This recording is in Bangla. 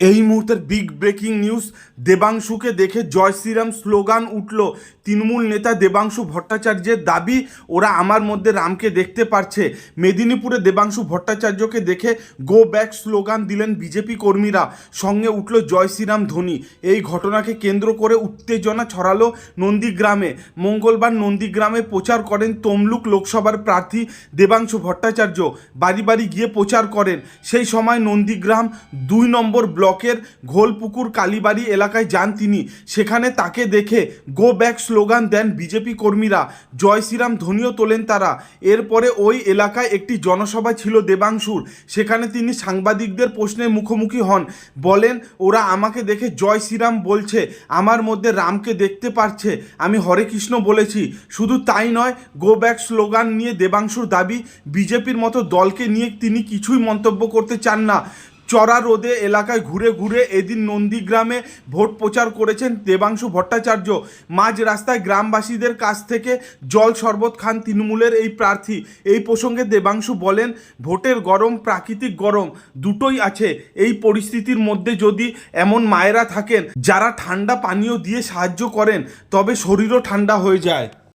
এই মুহূর্তের বিগ ব্রেকিং নিউজ। দেবাংশুকে দেখে জয় শ্রীরাম স্লোগান উঠল তৃণমূল নেতা দেবাংশু ভট্টাচার্যের দাবি, ওরা আমার মধ্যে রামকে দেখতে পারছে। মেদিনীপুরে দেবাংশু ভট্টাচার্যকে দেখে গো ব্যাক স্লোগান দিলেন বিজেপি কর্মীরা, সঙ্গে উঠল জয় শ্রীরাম ধ্বনি। এই ঘটনাকে কেন্দ্র করে উত্তেজনা ছড়ালো নন্দীগ্রামে। মঙ্গলবার নন্দীগ্রামে প্রচার করেন তমলুক লোকসভার প্রার্থী দেবাংশু ভট্টাচার্য। বাড়ি বাড়ি গিয়ে প্রচার করেন। সেই সময় নন্দীগ্রাম 2 নম্বর ব্লকের ঘোলপুকুর কালীবাড়ি এলাকায় যান তিনি। সেখানে তাকে দেখে গো ব্যাক স্লোগান দেন বিজেপি কর্মীরা, জয় শ্রীরাম ধ্বনিও তোলেন তারা। এরপরে ওই এলাকায় একটি জনসভা ছিল দেবাংশুর। সেখানে তিনি সাংবাদিকদের প্রশ্নের মুখোমুখি হন। বলেন, ওরা আমাকে দেখে জয় শ্রীরাম বলছে, আমার মধ্যে রামকে দেখতে পারছে। আমি হরে কৃষ্ণ বলেছি। শুধু তাই নয়, গো ব্যাক স্লোগান নিয়ে দেবাংশুর দাবি, বিজেপির মতো দলকে নিয়ে তিনি কিছুই মন্তব্য করতে চান না। চড়া রোদে এলাকায় ঘুরে ঘুরে এদিন নন্দীগ্রামে ভোট প্রচার করেছেন দেবাংশু ভট্টাচার্য। মাঝ রাস্তায় গ্রামবাসীদের কাছ থেকে জল শরবত খান তৃণমূলের এই প্রার্থী। এই প্রসঙ্গে দেবাংশু বলেন, ভোটের গরম, প্রাকৃতিক গরম দুটোই আছে। এই পরিস্থিতির মধ্যে যদি এমন মায়েরা থাকেন যারা ঠান্ডা পানীয় দিয়ে সাহায্য করেন, তবে শরীরও ঠান্ডা হয়ে যায়।